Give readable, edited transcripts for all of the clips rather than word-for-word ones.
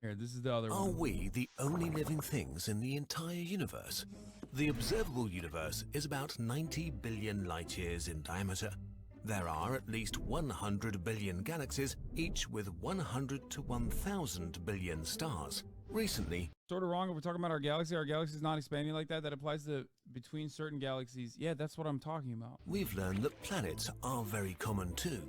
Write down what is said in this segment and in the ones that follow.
Here, this is the other Are one. we the only living things in the entire universe? The observable universe is about 90 billion light years in diameter. There are at least 100 billion galaxies, each with 100 to 1,000 billion stars. Recently, Sort of wrong if we're talking about our galaxy. Our galaxy is not expanding like that. That applies to between certain galaxies. Yeah, that's what I'm talking about. we've learned that planets are very common too.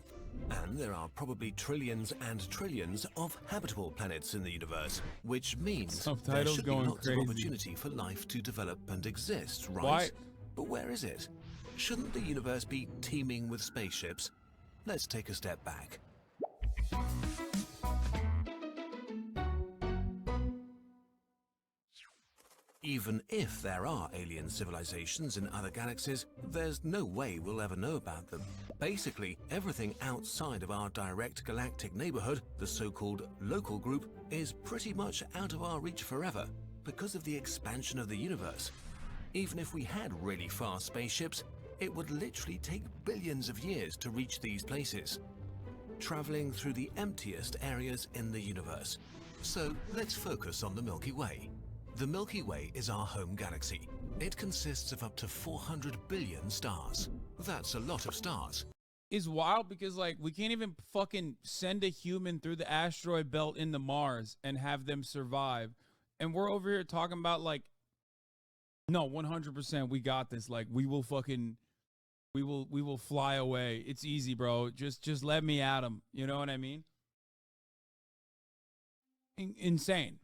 And there are probably trillions and trillions of habitable planets in the universe, which means there Subtitles should be going lots crazy. of opportunity for life to develop and exist, right? Why? But where is it? Shouldn't the universe be teeming with spaceships? Let's take a step back. Even if there are alien civilizations in other galaxies, there's no way we'll ever know about them. Basically, everything outside of our direct galactic neighborhood, the so-called local group, is pretty much out of our reach forever because of the expansion of the universe. Even if we had really fast spaceships, it would literally take billions of years to reach these places, traveling through the emptiest areas in the universe. So let's focus on the Milky Way. The Milky Way is our home galaxy. It consists of up to 400 billion stars. That's a lot of stars. Is wild because like we can't even fucking send a human through the asteroid belt into Mars and have them survive. And we're over here talking about like, no, 100% we got this. Like we will fly away. It's easy, bro. Just let me at them. You know what I mean? Insane.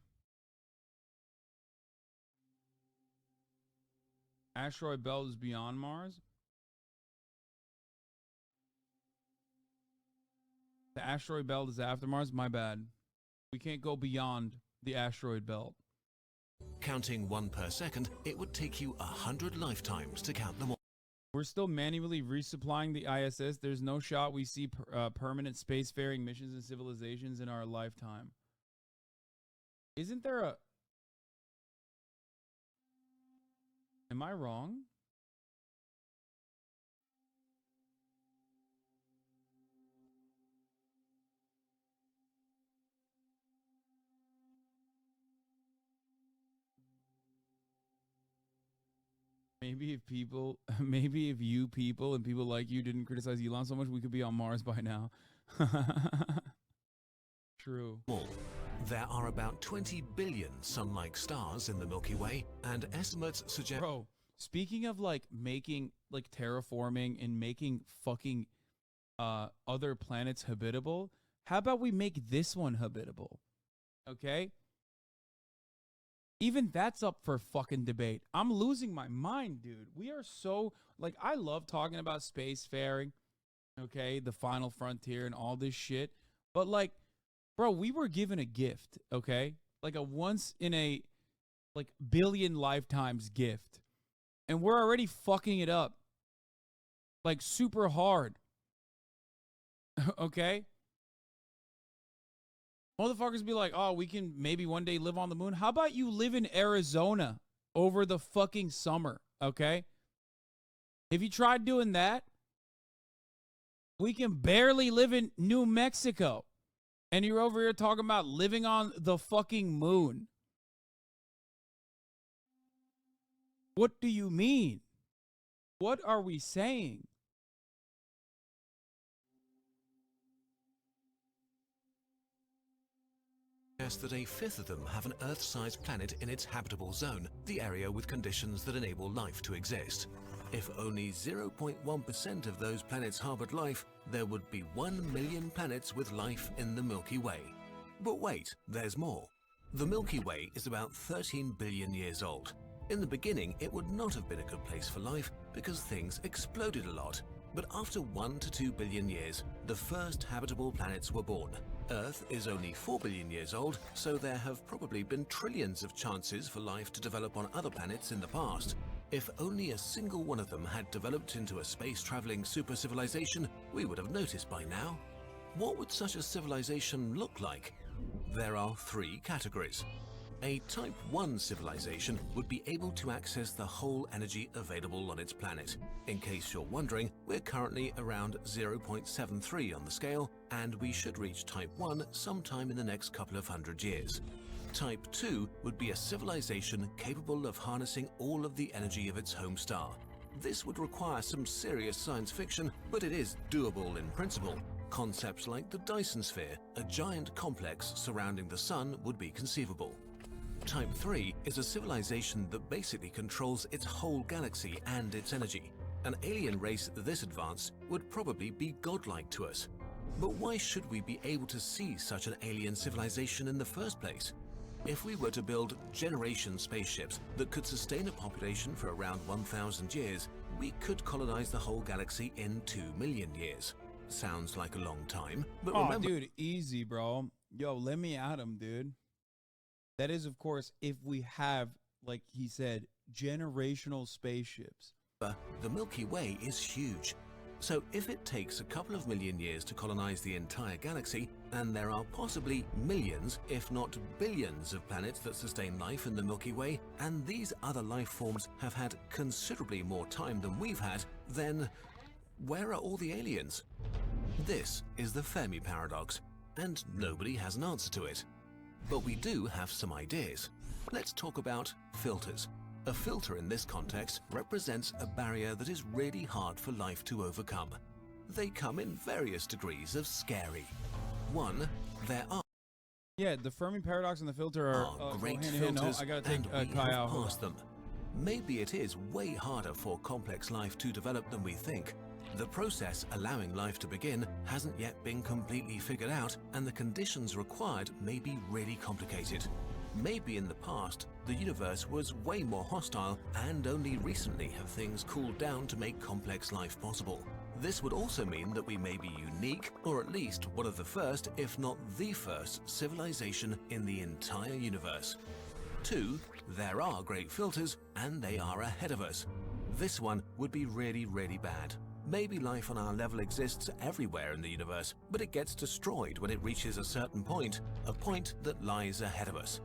Asteroid belt is beyond Mars. The asteroid belt is after Mars. My bad. We can't go beyond the asteroid belt. Counting one per second, it would take you 100 lifetimes to count them all. We're still manually resupplying the ISS. There's no shot we see permanent spacefaring missions and civilizations in our lifetime. Isn't there a... Am I wrong? Maybe if you people and people like you didn't criticize Elon so much, we could be on Mars by now. True. There are about 20 billion sun-like stars in the Milky Way, and estimates suggest... Bro, speaking of like making, like terraforming and making fucking other planets habitable, how about we make this one habitable? Okay? Even that's up for fucking debate. I'm losing my mind, dude. We are so, like, I love talking about spacefaring, okay, the final frontier and all this shit. But, like, bro, we were given a gift, okay? Like a once in a, like, billion lifetimes gift. And we're already fucking it up. Like, super hard. Okay? Motherfuckers be like, oh, we can maybe one day live on the moon. How about you live in Arizona over the fucking summer, okay? If you tried doing that, we can barely live in New Mexico. And you're over here talking about living on the fucking moon. What do you mean? What are we saying? That a fifth of them have an Earth-sized planet in its habitable zone, the area with conditions that enable life to exist. If only 0.1% of those planets harbored life, there would be 1 million planets with life in the Milky Way. But wait, there's more. The Milky Way is about 13 billion years old. In the beginning, it would not have been a good place for life because things exploded a lot. But after 1 to 2 billion years, the first habitable planets were born. Earth is only 4 billion years old, so there have probably been trillions of chances for life to develop on other planets in the past. If only a single one of them had developed into a space-traveling super-civilization, we would have noticed by now. What would such a civilization look like? There are 3 categories. A Type 1 civilization would be able to access the whole energy available on its planet. In case you're wondering, we're currently around 0.73 on the scale, and we should reach Type 1 sometime in the next couple of hundred years. Type 2 would be a civilization capable of harnessing all of the energy of its home star. This would require some serious science fiction, but it is doable in principle. Concepts like the Dyson sphere, a giant complex surrounding the sun, would be conceivable. Type 3 is a civilization that basically controls its whole galaxy and its energy. An alien race this advanced would probably be godlike to us. But why should we be able to see such an alien civilization in the first place? If we were to build generation spaceships that could sustain a population for around 1,000 years, we could colonize the whole galaxy in 2 million years. Sounds like a long time, but remember— dude, easy, bro. Yo, let me at him, dude. That is, of course, if we have, like he said, generational spaceships. The Milky Way is huge. So if it takes a couple of million years to colonize the entire galaxy, and there are possibly millions, if not billions, of planets that sustain life in the Milky Way, and these other life forms have had considerably more time than we've had, then where are all the aliens? This is the Fermi paradox, and nobody has an answer to it. But we do have some ideas. Let's talk about filters. A filter in this context represents a barrier that is really hard for life to overcome. They come in various degrees of scary. One, there are— Yeah, the Fermi paradox and the filter are great hand in hand. filters, No, I gotta take and we Kai have out. passed them. Maybe it is way harder for complex life to develop than we think. The process allowing life to begin hasn't yet been completely figured out, and the conditions required may be really complicated. Maybe in the past, the universe was way more hostile, and only recently have things cooled down to make complex life possible. This would also mean that we may be unique, or at least one of the first, if not the first, civilization in the entire universe. 2, there are great filters, and they are ahead of us. This one would be really, really bad. Maybe life on our level exists everywhere in the universe, but it gets destroyed when it reaches a certain point, a point that lies ahead of us.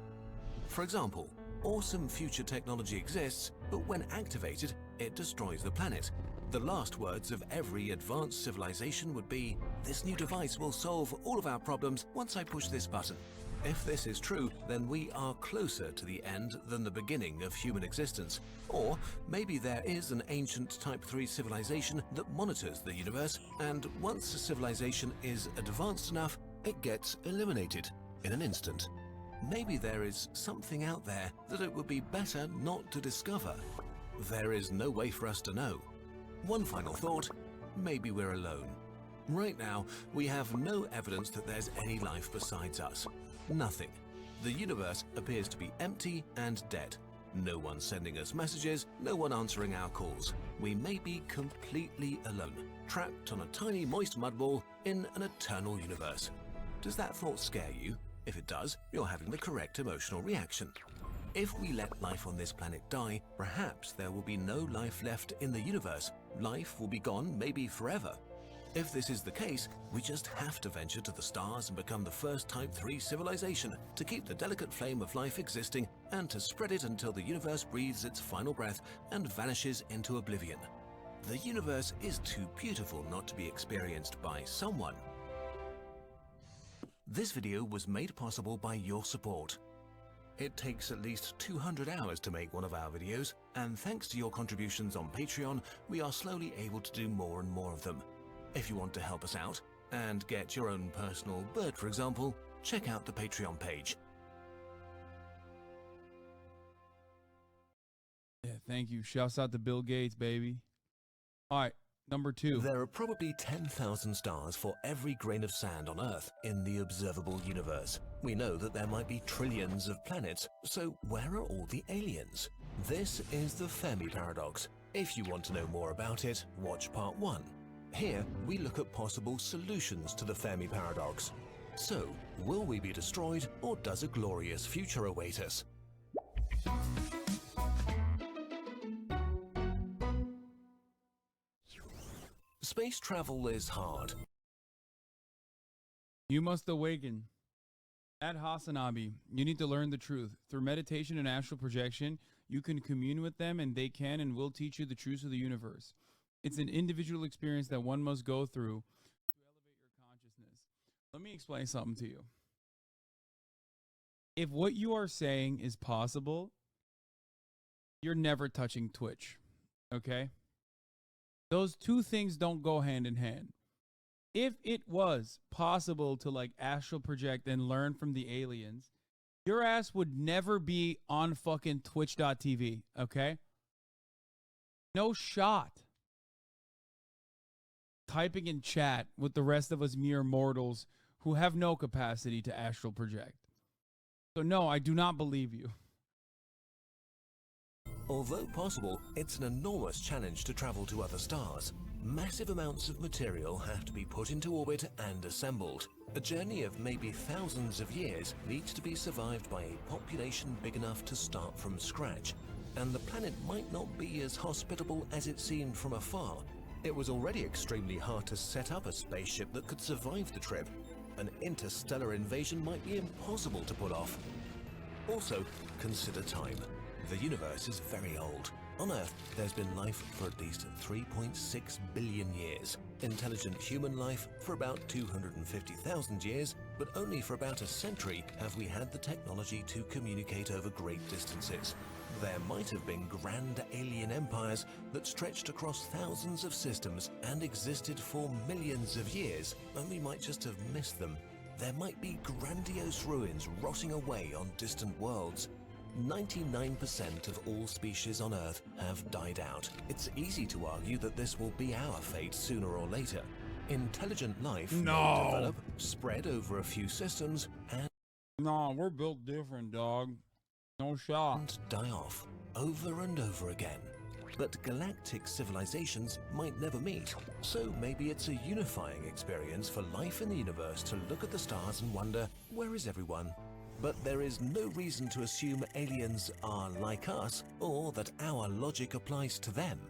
For example, awesome future technology exists, but when activated, it destroys the planet. The last words of every advanced civilization would be, "This new device will solve all of our problems once I push this button." If this is true, then we are closer to the end than the beginning of human existence. Or maybe there is an ancient Type 3 civilization that monitors the universe, and once a civilization is advanced enough, it gets eliminated in an instant. Maybe there is something out there that it would be better not to discover. There is no way for us to know. One final thought, maybe we're alone. Right now, we have no evidence that there's any life besides us. Nothing. The universe appears to be empty and dead. No one sending us messages, no one answering our calls. We may be completely alone, trapped on a tiny moist mud ball in an eternal universe. Does that thought scare you? If it does, you're having the correct emotional reaction. If we let life on this planet die, perhaps there will be no life left in the universe. Life will be gone, maybe forever. If this is the case, we just have to venture to the stars and become the first Type 3 civilization to keep the delicate flame of life existing and to spread it until the universe breathes its final breath and vanishes into oblivion. The universe is too beautiful not to be experienced by someone. This video was made possible by your support. It takes at least 200 hours to make one of our videos, and thanks to your contributions on Patreon, we are slowly able to do more and more of them. If you want to help us out and get your own personal bird, for example, check out the Patreon page. Yeah, thank you. Shouts out to Bill Gates, baby. All right, number 2. There are probably 10,000 stars for every grain of sand on Earth in the observable universe. We know that there might be trillions of planets, so where are all the aliens? This is the Fermi paradox. If you want to know more about it, watch part 1. Here, we look at possible solutions to the Fermi paradox. So, will we be destroyed, or does a glorious future await us? Space travel is hard. You must awaken. At Hasanabi, you need to learn the truth. Through meditation and astral projection, you can commune with them and they can and will teach you the truths of the universe. It's an individual experience that one must go through to elevate your consciousness. Let me explain something to you. If what you are saying is possible, you're never touching Twitch, okay? Those two things don't go hand in hand. If it was possible to like astral project and learn from the aliens, your ass would never be on fucking twitch.tv, okay? No shot. Typing in chat with the rest of us mere mortals who have no capacity to astral project. So no, I do not believe you. Although possible, it's an enormous challenge to travel to other stars. Massive amounts of material have to be put into orbit and assembled. A journey of maybe thousands of years needs to be survived by a population big enough to start from scratch. And the planet might not be as hospitable as it seemed from afar. It was already extremely hard to set up a spaceship that could survive the trip. An interstellar invasion might be impossible to pull off. Also, consider time. The universe is very old. On Earth, there's been life for at least 3.6 billion years. Intelligent human life for about 250,000 years, but only for about a century have we had the technology to communicate over great distances. There might have been grand alien empires that stretched across thousands of systems and existed for millions of years, and we might just have missed them. There might be grandiose ruins rotting away on distant worlds. 99% of all species on Earth have died out. It's easy to argue that this will be our fate sooner or later. Intelligent life may develop, spread over a few systems, and We're built different, dog. No shot. die off over and over again. But galactic civilizations might never meet, so maybe it's a unifying experience for life in the universe to look at the stars and wonder, where is everyone? But there is no reason to assume aliens are like us or that our logic applies to them.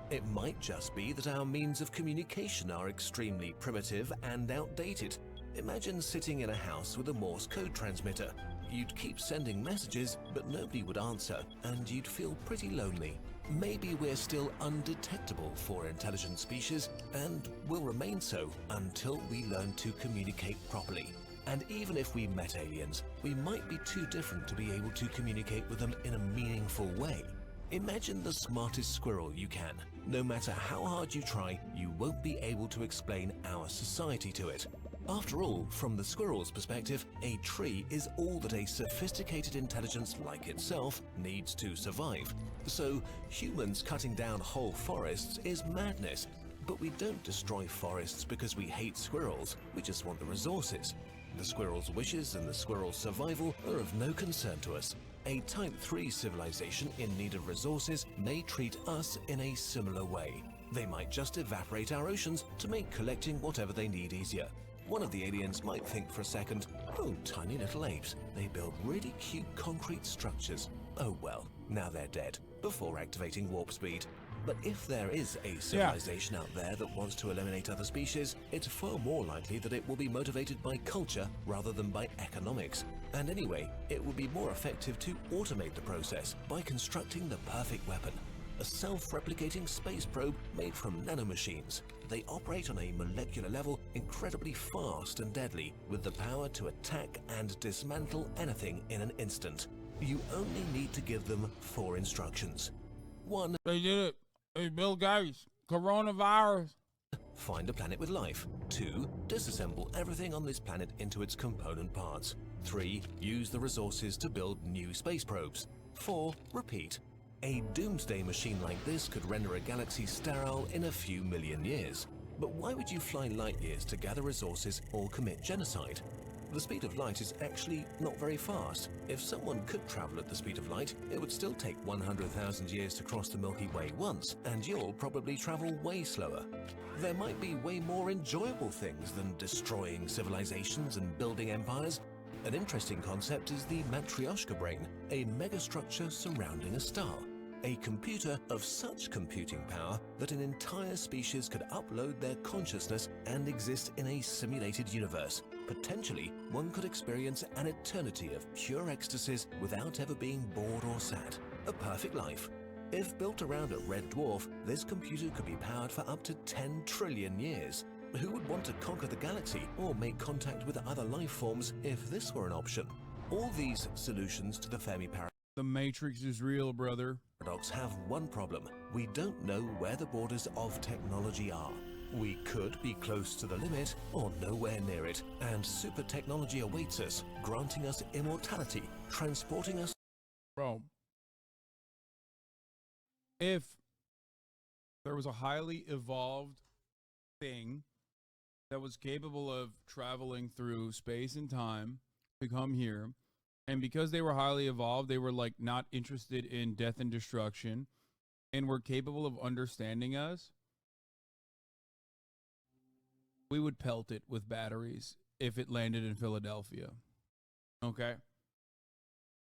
It might just be that our means of communication are extremely primitive and outdated. Imagine sitting in a house with a Morse code transmitter. You'd keep sending messages, but nobody would answer, and you'd feel pretty lonely. Maybe we're still undetectable for intelligent species, and will remain so until we learn to communicate properly. And even if we met aliens, we might be too different to be able to communicate with them in a meaningful way. Imagine the smartest squirrel you can. No matter how hard you try, you won't be able to explain our society to it. After all, from the squirrel's perspective, a tree is all that a sophisticated intelligence like itself needs to survive. So, humans cutting down whole forests is madness. But we don't destroy forests because we hate squirrels, we just want the resources. The squirrel's wishes and the squirrel's survival are of no concern to us. A Type 3 civilization in need of resources may treat us in a similar way. They might just evaporate our oceans to make collecting whatever they need easier. One of the aliens might think for a second, oh, tiny little apes, they build really cute concrete structures. Oh well, now they're dead, before activating warp speed. But if there is a civilization out there that wants to eliminate other species, it's far more likely that it will be motivated by culture rather than by economics. And anyway, it would be more effective to automate the process by constructing the perfect weapon. A self-replicating space probe made from nanomachines. They operate on a molecular level incredibly fast and deadly, with the power to attack and dismantle anything in an instant. You only need to give them 4 instructions. 1. They did it. Hey, Bill Gates, coronavirus. Find a planet with life. 2. Disassemble everything on this planet into its component parts. 3. Use the resources to build new space probes. 4. Repeat. A doomsday machine like this could render a galaxy sterile in a few million years. But why would you fly light years to gather resources or commit genocide? The speed of light is actually not very fast. If someone could travel at the speed of light, it would still take 100,000 years to cross the Milky Way once, and you'll probably travel way slower. There might be way more enjoyable things than destroying civilizations and building empires. An interesting concept is the Matryoshka brain, a megastructure surrounding a star. A computer of such computing power that an entire species could upload their consciousness and exist in a simulated universe, Potentially, one could experience an eternity of pure ecstasies without ever being bored or sad. A perfect life. If built around a red dwarf, this computer could be powered for up to 10 trillion years. Who would want to conquer the galaxy or make contact with other life forms if this were an option? All these solutions to the Fermi The Matrix is real, brother. paradox have one problem. We don't know where the borders of technology are. We could be close to the limit or nowhere near it, and super technology awaits us, granting us immortality, transporting us. Bro, if there was a highly evolved thing that was capable of traveling through space and time to come here, and because they were highly evolved, they were like not interested in death and destruction, and were capable of understanding us, we would pelt it with batteries if it landed in Philadelphia. Okay?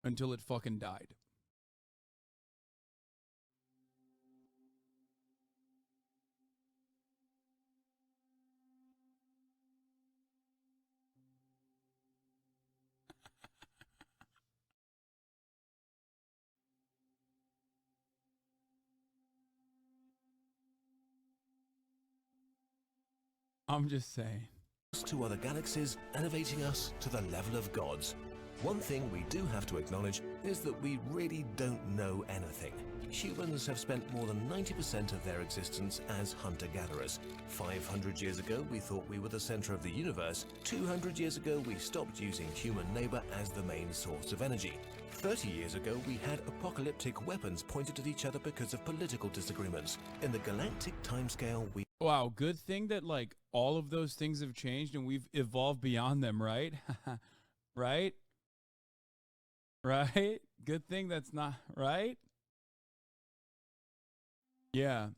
Until it fucking died. I'm just saying. To other galaxies, elevating us to the level of gods. One thing we do have to acknowledge is that we really don't know anything. Humans have spent more than 90% of their existence as hunter-gatherers. 500 years ago, we thought we were the center of the universe. 200 years ago, we stopped using human labor as the main source of energy. 30 years ago, we had apocalyptic weapons pointed at each other because of political disagreements. In the galactic timescale, we... Wow, good thing that like all of those things have changed and we've evolved beyond them, right? Right? Right? Good thing that's not, right? Yeah.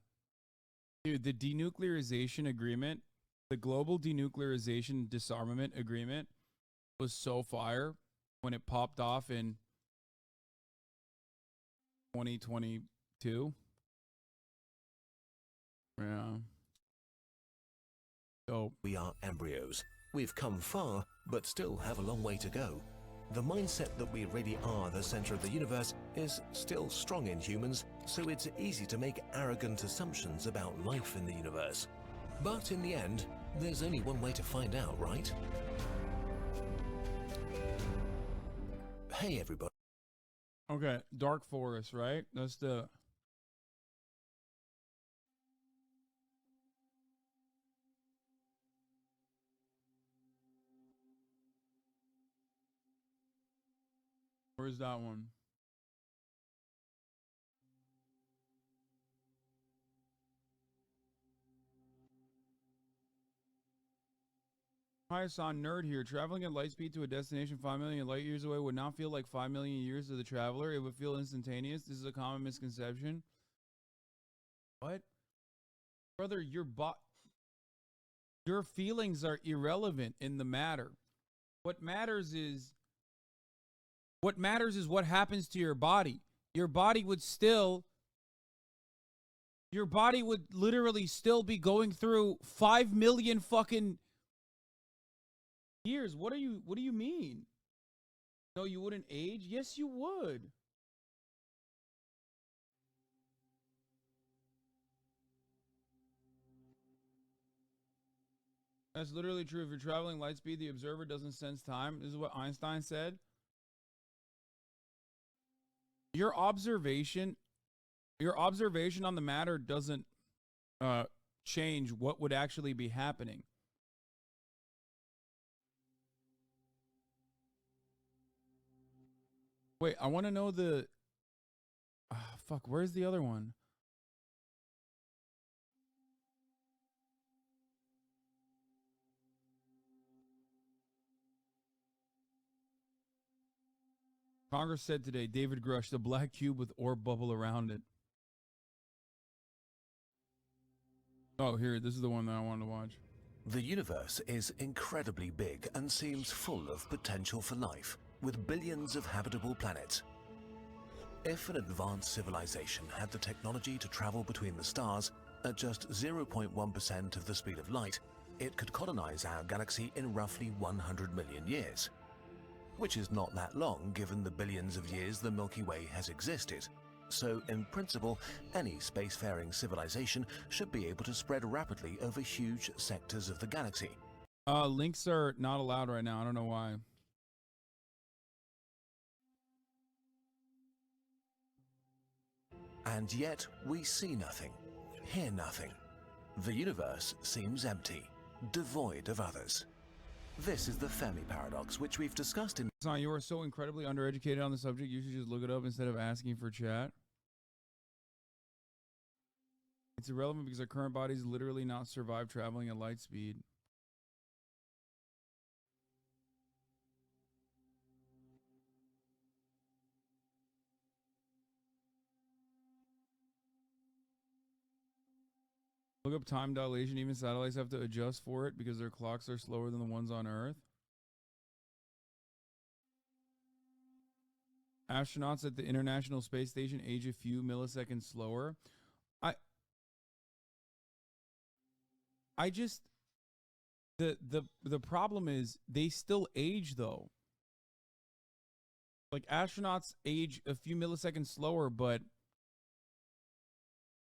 Dude, the denuclearization agreement, the global denuclearization disarmament agreement was so fire when it popped off in 2022. Yeah. So we are embryos. We've come far, but still have a long way to go. The mindset that we really are the center of the universe is still strong in humans, so it's easy to make arrogant assumptions about life in the universe. But in the end, there's only one way to find out, right? Hey everybody. okay, Dark Forest, right? That's the where's that one? Hi, Hasan, nerd here. Traveling at light speed to a destination 5 million light years away would not feel like 5 million years to the traveler. It would feel instantaneous. This is a common misconception. What? Brother, your feelings are irrelevant in the matter. What matters is what happens to your body. Your body would literally still be going through 5 million fucking years. What do you mean? No, you wouldn't age? Yes, you would. That's literally true. If you're traveling light speed, the observer doesn't sense time. This is what Einstein said. Your observation on the matter doesn't change what would actually be happening. Wait, I want to know the fuck, where's the other one? Congress said today, David Grush, the black cube with orb bubble around it. Oh, here, this is the one that I wanted to watch. The universe is incredibly big and seems full of potential for life, with billions of habitable planets. If an advanced civilization had the technology to travel between the stars at just 0.1% of the speed of light, it could colonize our galaxy in roughly 100 million years, which is not that long given the billions of years the Milky Way has existed. So, in principle, any spacefaring civilization should be able to spread rapidly over huge sectors of the galaxy. Links are not allowed right now. I don't know why. And yet, we see nothing, hear nothing. The universe seems empty, devoid of others. This is the Fermi paradox, which we've discussed in... Son, you are so incredibly undereducated on the subject. You should just look it up instead of asking for chat. It's irrelevant because our current bodies literally not survive traveling at light speed. Look up time dilation. Even satellites have to adjust for it because their clocks are slower than the ones on Earth. Astronauts at the International Space Station age a few milliseconds slower. I just the problem is they still age though. Like astronauts age a few milliseconds slower, but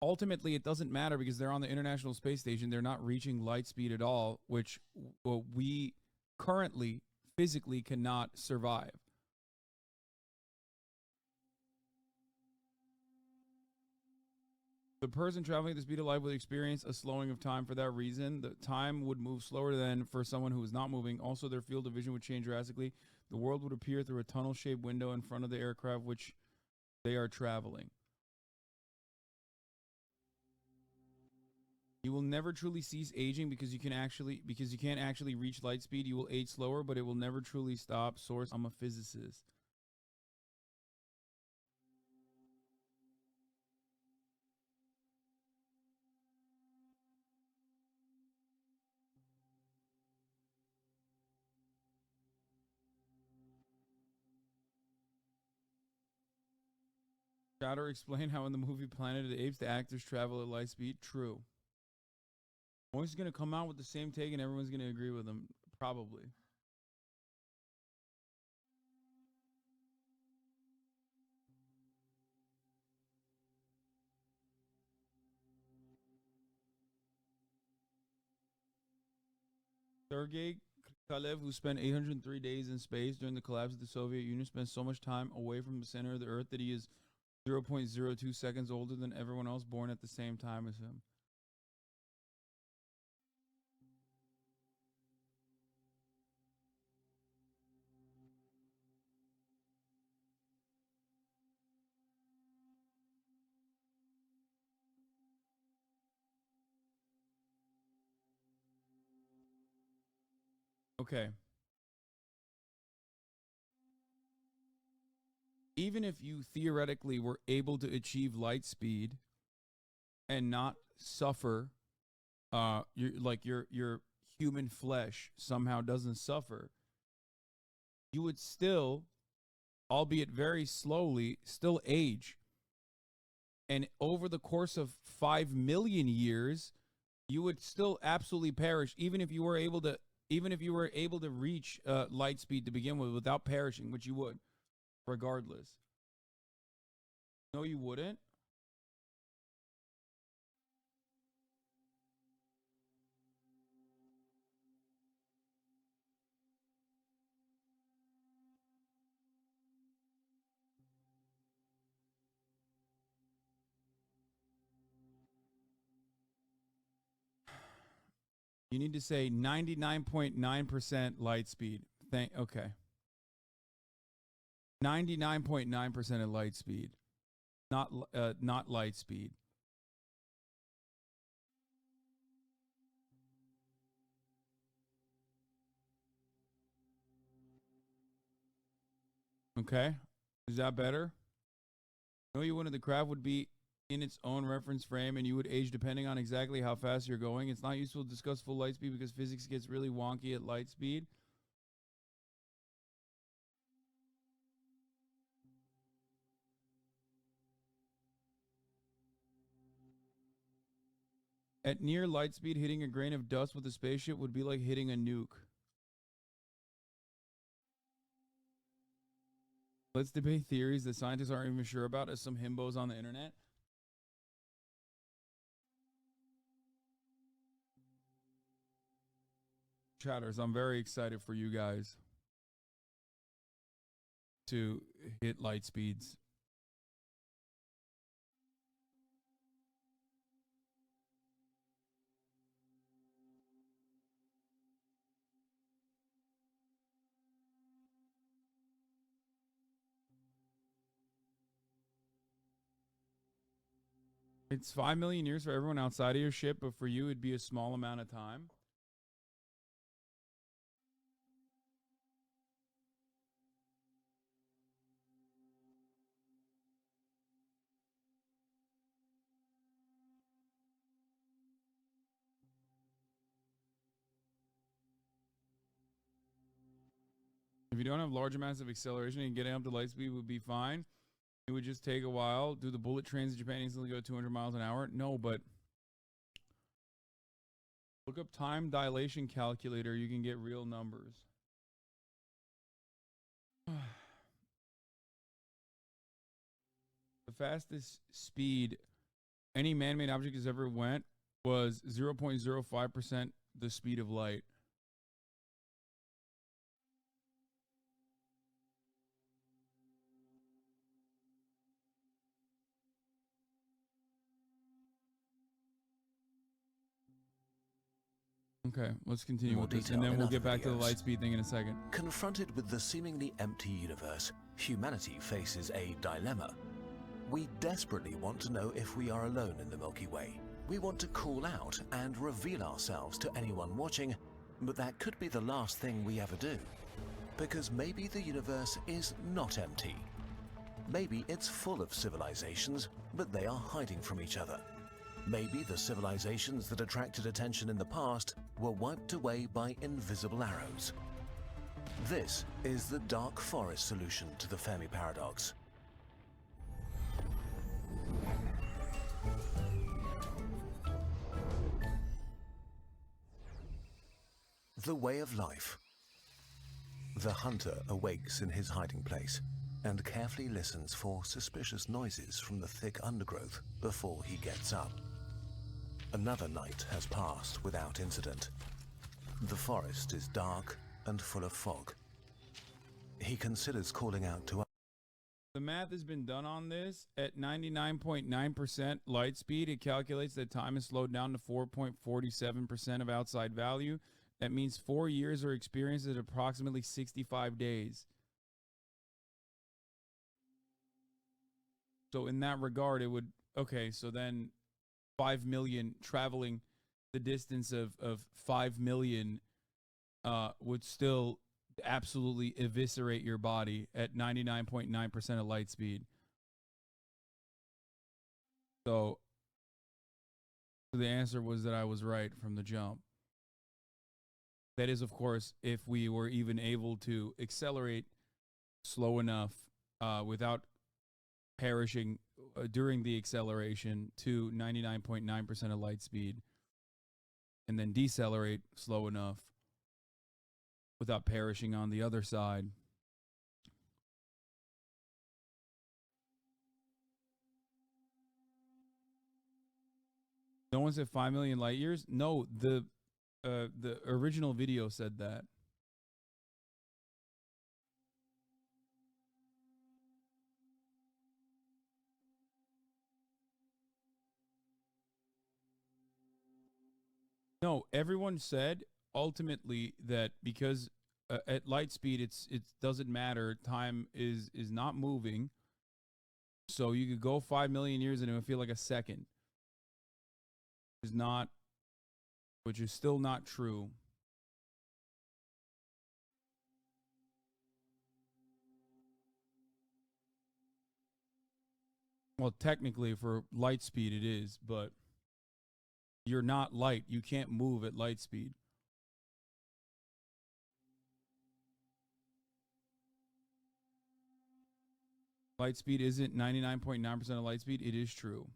ultimately it doesn't matter because they're on the International Space Station. They're not reaching light speed at all, which we currently physically cannot survive. The person traveling at the speed of light would experience a slowing of time for that reason. The time would move slower than for someone who is not moving. Also, their field of vision would change drastically. The world would appear through a tunnel-shaped window in front of the aircraft which they are traveling. You will never truly cease aging because you can't actually reach light speed. You will age slower, but it will never truly stop. Source: I'm a physicist. Shadow explained how in the movie Planet of the Apes, the actors travel at light speed. True. Always going to come out with the same take and everyone's going to agree with them. Probably. Sergei Kalev, who spent 803 days in space during the collapse of the Soviet Union, spent so much time away from the center of the Earth that he is 0.02 seconds older than everyone else born at the same time as him. Okay. Even if you theoretically were able to achieve light speed and not suffer, your human flesh somehow doesn't suffer, you would still, albeit very slowly, still age. And over the course of 5 million years, you would still absolutely perish, even if you were able to reach light speed to begin with without perishing, which you would, regardless. No, you wouldn't. You need to say 99.9% light speed. Okay. 99.9% of light speed, not light speed. Okay, is that better? No, you wouldn't. The craft would be in its own reference frame, and you would age depending on exactly how fast you're going. It's not useful to discuss full light speed because physics gets really wonky at light speed. At near light speed, hitting a grain of dust with a spaceship would be like hitting a nuke. Let's debate theories that scientists aren't even sure about as some himbos on the internet. Chatters, I'm very excited for you guys to hit light speeds. It's 5 million years for everyone outside of your ship, but for you, it'd be a small amount of time. If you don't have large amounts of acceleration and getting up to light speed would be fine. It would just take a while. Do the bullet trains in Japan instantly go 200 miles an hour? No, but look up time dilation calculator. You can get real numbers. The fastest speed any man-made object has ever went was 0.05% the speed of light. Okay, let's continue with this, and then we'll get back to the light speed thing in a second. Confronted with the seemingly empty universe, humanity faces a dilemma. We desperately want to know if we are alone in the Milky Way. We want to call out and reveal ourselves to anyone watching, but that could be the last thing we ever do. Because maybe the universe is not empty. Maybe it's full of civilizations, but they are hiding from each other. Maybe the civilizations that attracted attention in the past were wiped away by invisible arrows. This is the dark forest solution to the Fermi paradox. The way of life. The hunter awakes in his hiding place and carefully listens for suspicious noises from the thick undergrowth before he gets up. Another night has passed without incident. The forest is dark and full of fog. He considers calling out to others. The math has been done on this. At 99.9% light speed, it calculates that time is slowed down to 4.47% of outside value. That means 4 years are experienced at approximately 65 days. So in that regard, it would, okay, so then 5 million traveling the distance of 5 million would still absolutely eviscerate your body at 99.9% of light speed. So the answer was that I was right from the jump. That is, of course, if we were even able to accelerate slow enough without perishing during the acceleration to 99.9% of light speed, and then decelerate slow enough without perishing on the other side. No one said 5 million light years? No, the original video said that. No, everyone said ultimately that because at light speed it doesn't matter, time is not moving, so you could go 5 million years and it would feel like a second. Is not, which is still not true. Well, technically for light speed it is, but you're not light. You can't move at light speed. Light speed isn't 99.9% of light speed. It is true.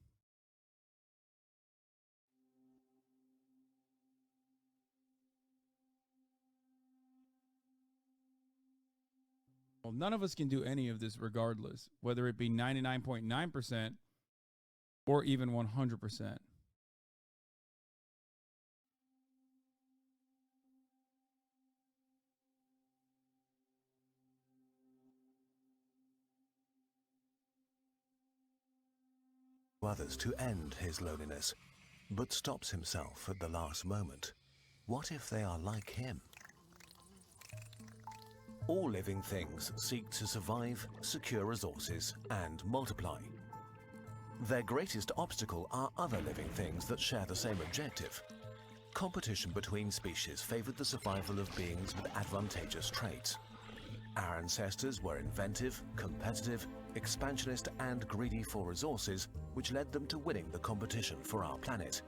Well, none of us can do any of this regardless, whether it be 99.9% or even 100%. Others to end his loneliness, but stops himself at the last moment. What if they are like him? All living things seek to survive, secure resources, and multiply. Their greatest obstacle are other living things that share the same objective. Competition between species favored the survival of beings with advantageous traits. Our ancestors were inventive, competitive, expansionist, and greedy for resources, which led them to winning the competition for our planet.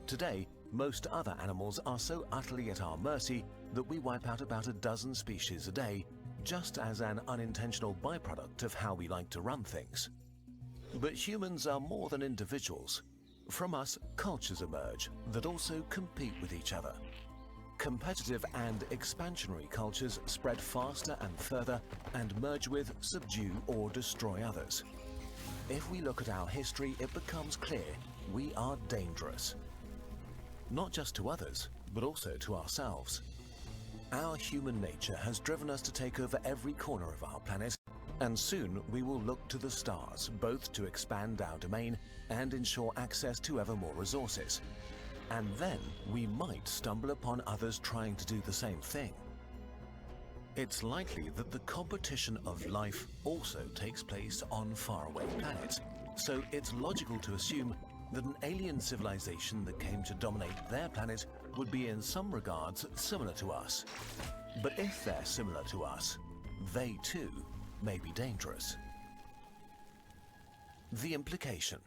Today, most other animals are so utterly at our mercy that we wipe out about a dozen species a day, just as an unintentional byproduct of how we like to run things. But humans are more than individuals. From us, cultures emerge that also compete with each other. Competitive and expansionary cultures spread faster and further and merge with, subdue, or destroy others. If we look at our history, it becomes clear we are dangerous. Not just to others, but also to ourselves. Our human nature has driven us to take over every corner of our planet, and soon we will look to the stars, both to expand our domain and ensure access to ever more resources. And then we might stumble upon others trying to do the same thing. It's likely that the competition of life also takes place on faraway planets, so it's logical to assume that an alien civilization that came to dominate their planet would be in some regards similar to us. But if they're similar to us, they too may be dangerous. The implication.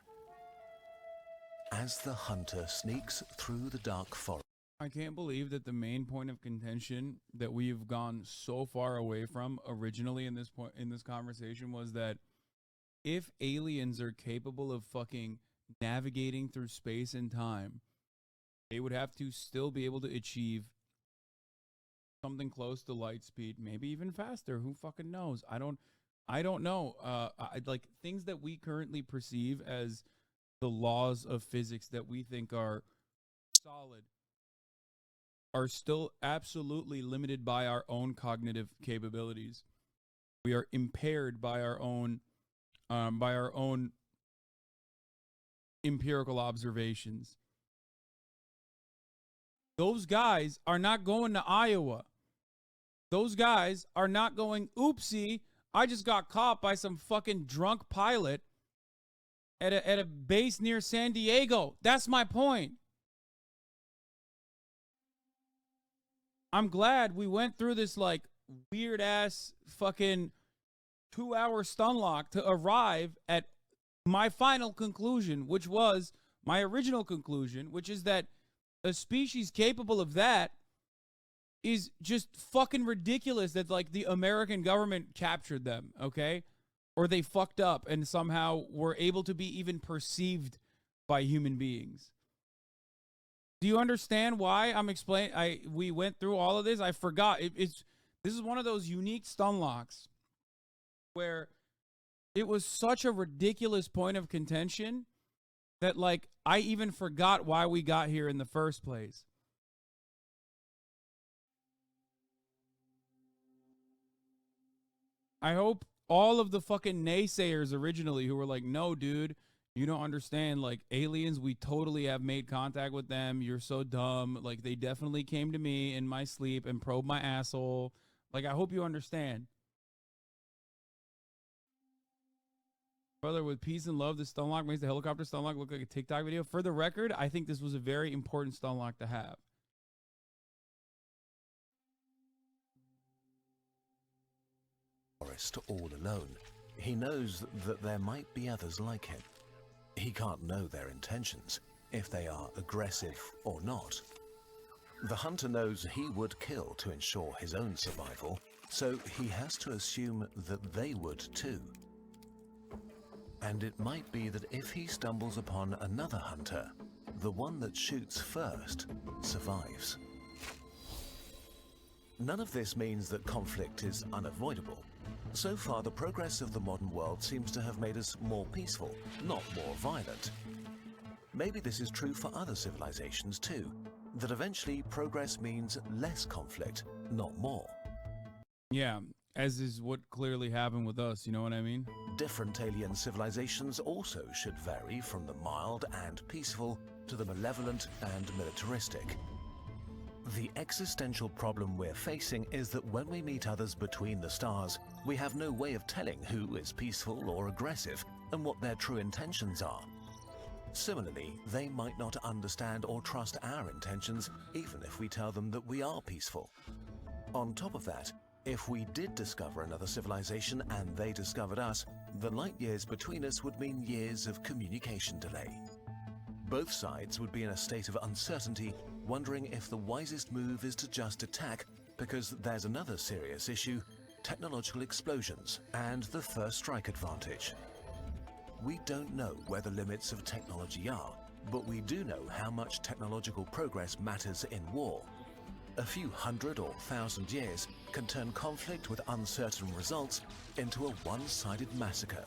As the hunter sneaks through the dark forest. I can't believe that the main point of contention that we've gone so far away from originally in this conversation was that if aliens are capable of fucking navigating through space and time, they would have to still be able to achieve something close to light speed, maybe even faster. Who fucking knows? I don't know. Like things that we currently perceive as the laws of physics that we think are solid are still absolutely limited by our own cognitive capabilities. We are impaired by our own empirical observations. Those guys are not going to Iowa. Those guys are not going, oopsie, I just got caught by some fucking drunk pilot at a base near San Diego. That's my point. I'm glad we went through this like weird ass fucking 2-hour stun lock to arrive at my final conclusion, which was my original conclusion, which is that a species capable of that is just fucking ridiculous that like the American government captured them, okay? Or they fucked up and somehow were able to be even perceived by human beings. Do you understand why I'm explaining? We went through all of this. I forgot. This is one of those unique stun locks where it was such a ridiculous point of contention that like I even forgot why we got here in the first place. I hope all of the fucking naysayers originally who were like, no, dude, you don't understand. Like, aliens, we totally have made contact with them. You're so dumb. Like, they definitely came to me in my sleep and probed my asshole. Like, I hope you understand. Brother, with peace and love, the stun lock makes the helicopter stun lock look like a TikTok video. For the record, I think this was a very important stun lock to have. Forest all alone. He knows that there might be others like him. He can't know their intentions, if they are aggressive or not. The hunter knows he would kill to ensure his own survival, so he has to assume that they would too. And it might be that if he stumbles upon another hunter, the one that shoots first survives. None of this means that conflict is unavoidable. So far, the progress of the modern world seems to have made us more peaceful, not more violent. Maybe this is true for other civilizations too, that eventually progress means less conflict, not more. Yeah, as is what clearly happened with us, you know what I mean? Different alien civilizations also should vary from the mild and peaceful to the malevolent and militaristic. The existential problem we're facing is that when we meet others between the stars, we have no way of telling who is peaceful or aggressive and what their true intentions are. Similarly, they might not understand or trust our intentions even if we tell them that we are peaceful. On top of that, if we did discover another civilization and they discovered us, the light years between us would mean years of communication delay. Both sides would be in a state of uncertainty, wondering if the wisest move is to just attack, because there's another serious issue: technological explosions and the first strike advantage. We don't know where the limits of technology are, but we do know how much technological progress matters in war. A few hundred or thousand years can turn conflict with uncertain results into a one-sided massacre.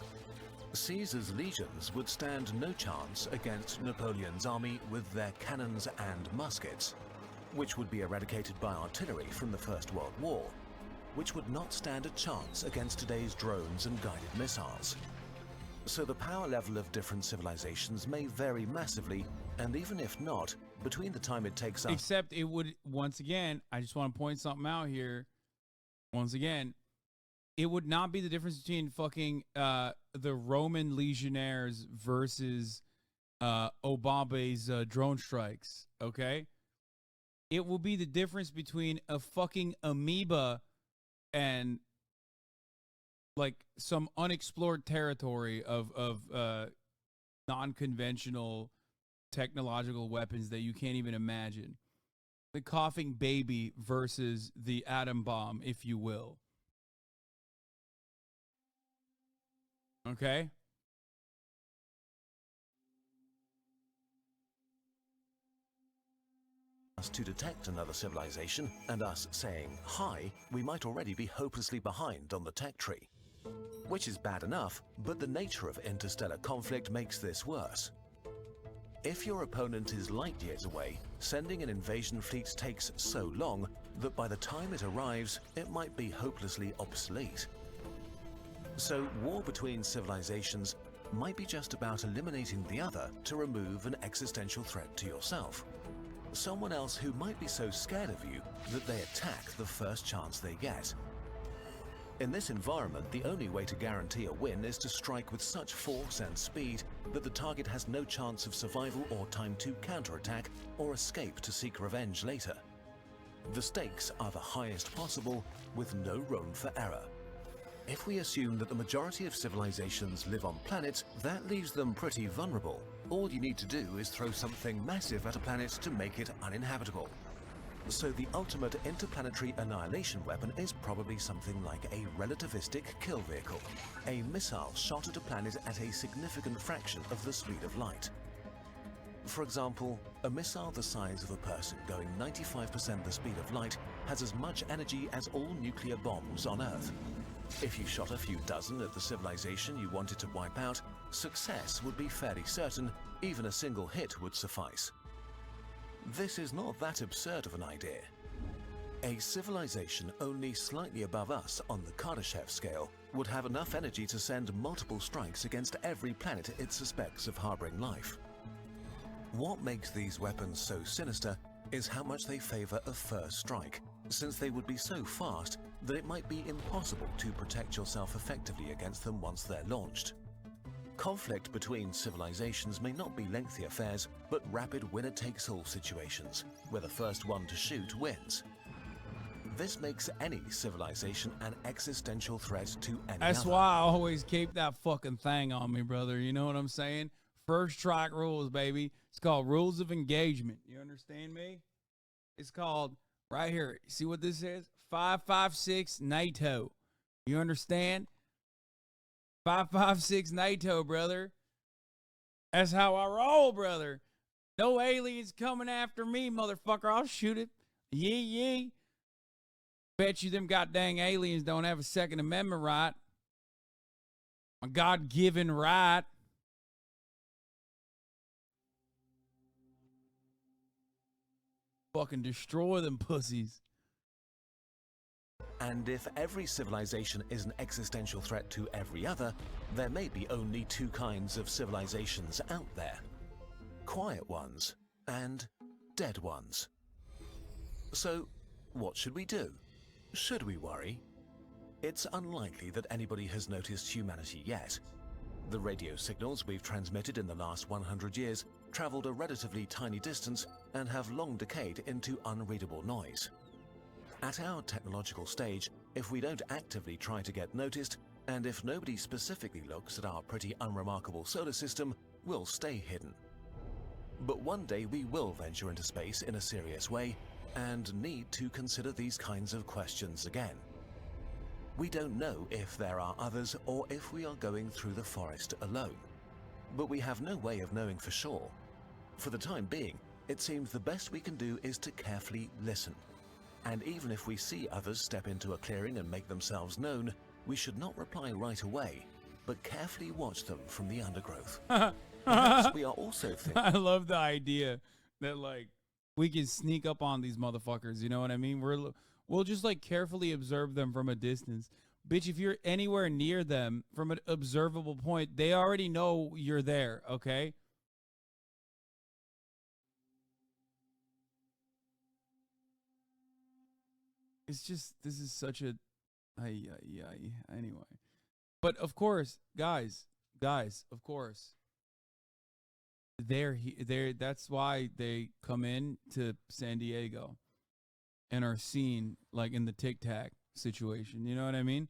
Caesar's legions would stand no chance against Napoleon's army with their cannons and muskets, which would be eradicated by artillery from the First World War, which would not stand a chance against today's drones and guided missiles. So the power level of different civilizations may vary massively, and even if not, between the time it takes us... Except it would, once again, I just want to point something out here. Once again, it would not be the difference between fucking the Roman legionnaires versus Obambe's drone strikes, okay? It will be the difference between a fucking amoeba and like some unexplored territory of non-conventional technological weapons that you can't even imagine. The coughing baby versus the atom bomb, if you will. Okay? To detect another civilization and us saying hi, we might already be hopelessly behind on the tech tree. Which is bad enough, but the nature of interstellar conflict makes this worse. If your opponent is light years away, sending an invasion fleet takes so long that by the time it arrives, it might be hopelessly obsolete. So war between civilizations might be just about eliminating the other to remove an existential threat to yourself. Someone else who might be so scared of you that they attack the first chance they get. In this environment, the only way to guarantee a win is to strike with such force and speed that the target has no chance of survival or time to counterattack or escape to seek revenge later. The stakes are the highest possible, with no room for error. If we assume that the majority of civilizations live on planets, that leaves them pretty vulnerable. All you need to do is throw something massive at a planet to make it uninhabitable. So the ultimate interplanetary annihilation weapon is probably something like a relativistic kill vehicle, a missile shot at a planet at a significant fraction of the speed of light. For example, a missile the size of a person going 95% the speed of light has as much energy as all nuclear bombs on Earth. If you shot a few dozen at the civilization you wanted to wipe out, success would be fairly certain. Even a single hit would suffice. This is not that absurd of an idea. A civilization only slightly above us on the Kardashev scale would have enough energy to send multiple strikes against every planet it suspects of harboring life. What makes these weapons so sinister is how much they favor a first strike, since they would be so fast that it might be impossible to protect yourself effectively against them once they're launched. Conflict between civilizations may not be lengthy affairs, but rapid winner-takes-all situations, where the first one to shoot wins. This makes any civilization an existential threat to any That's other. why I always keep that fucking thing on me, brother. You know what I'm saying? First strike rules, baby. It's called rules of engagement. You understand me? It's called, right here. See what this is? 556 NATO. You understand? 556 NATO, brother. That's how I roll, brother. No aliens coming after me, motherfucker. I'll shoot it. Yee, yee. Bet you them goddamn aliens don't have a Second Amendment right. A God-given right. Fucking destroy them pussies. And if every civilization is an existential threat to every other, there may be only two kinds of civilizations out there. Quiet ones and dead ones. So, what should we do? Should we worry? It's unlikely that anybody has noticed humanity yet. The radio signals we've transmitted in the last 100 years traveled a relatively tiny distance and have long decayed into unreadable noise. At our technological stage, if we don't actively try to get noticed, and if nobody specifically looks at our pretty unremarkable solar system, we'll stay hidden. But one day we will venture into space in a serious way, and need to consider these kinds of questions again. We don't know if there are others or if we are going through the forest alone. But we have no way of knowing for sure. For the time being, it seems the best we can do is to carefully listen. And even if we see others step into a clearing and make themselves known, we should not reply right away, but carefully watch them from the undergrowth. Perhaps we are also thinking... I love the idea that, like, we can sneak up on these motherfuckers, you know what I mean? We'll just, like, carefully observe them from a distance. Bitch, if you're anywhere near them from an observable point, they already know you're there, okay? It's just, this is such a, anyway. But of course, guys, of course, that's why they come in to San Diego and are seen like in the Tic Tac situation. You know what I mean?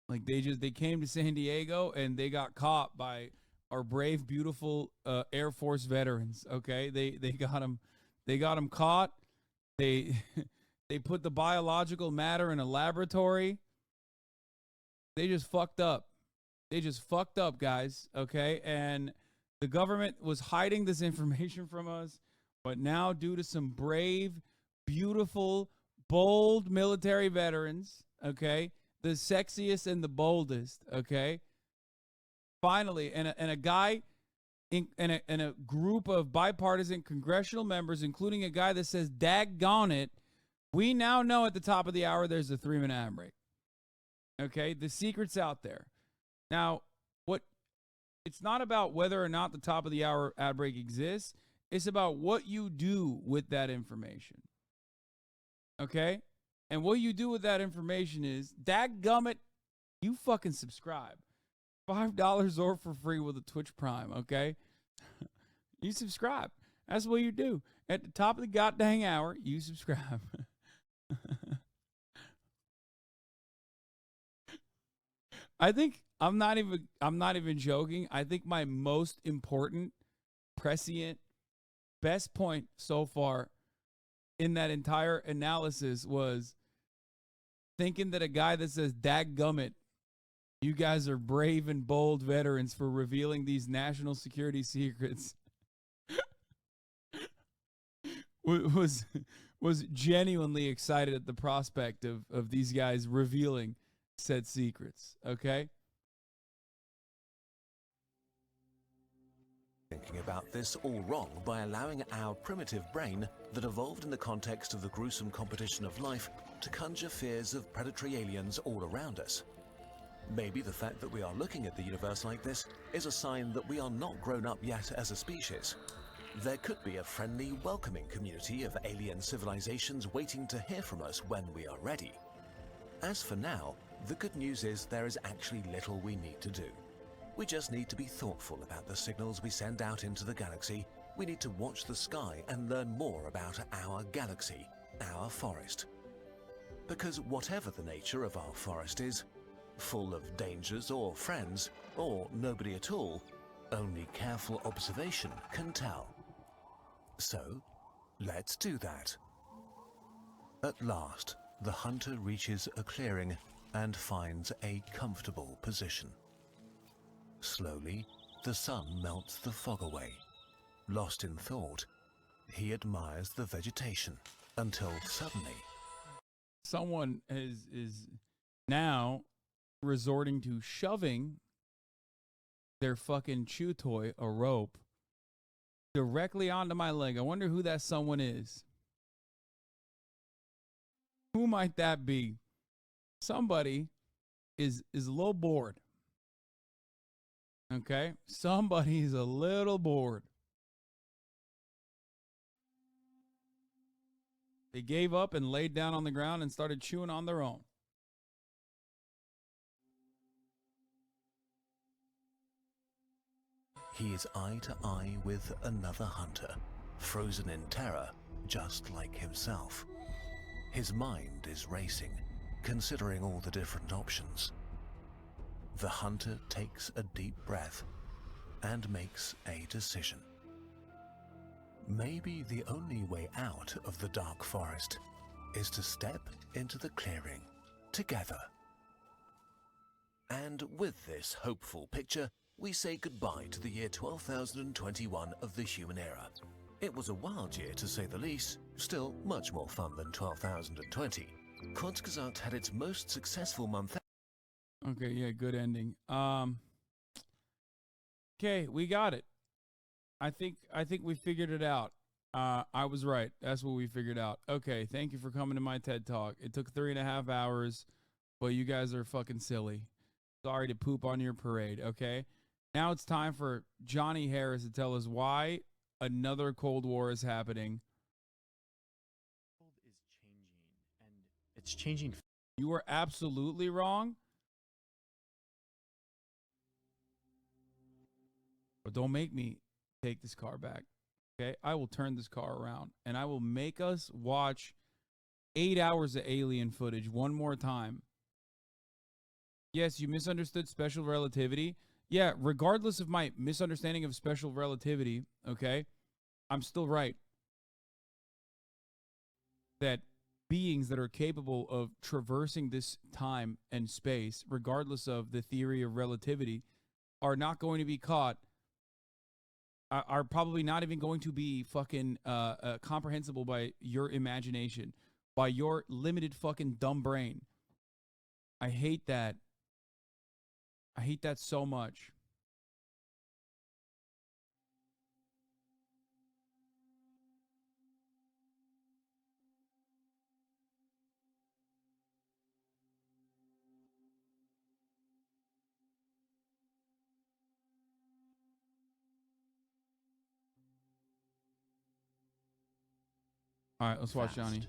Like they came to San Diego and they got caught by our brave, beautiful Air Force veterans. Okay, they got them caught. They they put the biological matter in a laboratory. They just fucked up. They just fucked up, guys. Okay, and the government was hiding this information from us, but now due to some brave, beautiful, bold military veterans, okay, the sexiest and the boldest, okay, finally, and a guy in a group of bipartisan congressional members, including a guy that says, daggone it, we now know at the top of the hour there's a 3-minute ad break. Okay, the secret's out there. Now, it's not about whether or not the top of the hour ad break exists. It's about what you do with that information. Okay? And what you do with that information is, dadgummit, you fucking subscribe. $5 or for free with a Twitch Prime, okay? You subscribe. That's what you do. At the top of the goddamn hour, you subscribe. I think I'm not even joking. I think my most important, prescient, best point so far in that entire analysis was thinking that a guy that says, dadgummit, you guys are brave and bold veterans for revealing these national security secrets, was genuinely excited at the prospect of these guys revealing said secrets, okay? Thinking about this all wrong by allowing our primitive brain that evolved in the context of the gruesome competition of life to conjure fears of predatory aliens all around us. Maybe the fact that we are looking at the universe like this is a sign that we are not grown up yet as a species. There could be a friendly, welcoming community of alien civilizations waiting to hear from us when we are ready. As for now, the good news is there is actually little we need to do. We just need to be thoughtful about the signals we send out into the galaxy. We need to watch the sky and learn more about our galaxy, our forest. Because whatever the nature of our forest is, full of dangers or friends, or nobody at all, only careful observation can tell. So, let's do that. At last, the hunter reaches a clearing and finds a comfortable position. Slowly, the sun melts the fog away. Lost in thought, he admires the vegetation until suddenly someone is now resorting to shoving their fucking chew toy, a rope, directly onto my leg. I wonder who that someone is. Who might that be? Somebody is a little bored. Okay? Somebody's a little bored. They gave up and laid down on the ground and started chewing on their own. He is eye to eye with another hunter, frozen in terror, just like himself. His mind is racing, considering all the different options. The hunter takes a deep breath and makes a decision. Maybe the only way out of the dark forest is to step into the clearing together. And with this hopeful picture, we say goodbye to the year 12,021 of the human era. It was a wild year to say the least, still much more fun than 12,020. Kurzgesagt had its most successful month. Okay, yeah, good ending. Okay, we got it. I think we figured it out. I was right. That's what we figured out. Okay, thank you for coming to my TED Talk. It took 3.5 hours, but you guys are fucking silly. Sorry to poop on your parade, okay? Now it's time for Johnny Harris to tell us why another Cold War is happening. The world is changing, and it's changing. You were absolutely wrong. But don't make me take this car back. Okay? I will turn this car around and I will make us watch 8 hours of alien footage one more time. Yes, you misunderstood special relativity. Yeah, regardless of my misunderstanding of special relativity, okay, I'm still right. That beings that are capable of traversing this time and space, regardless of the theory of relativity, are not going to be caught, are probably not even going to be fucking comprehensible by your imagination, by your limited fucking dumb brain. I hate that. I hate that so much. All right, let's watch Johnny.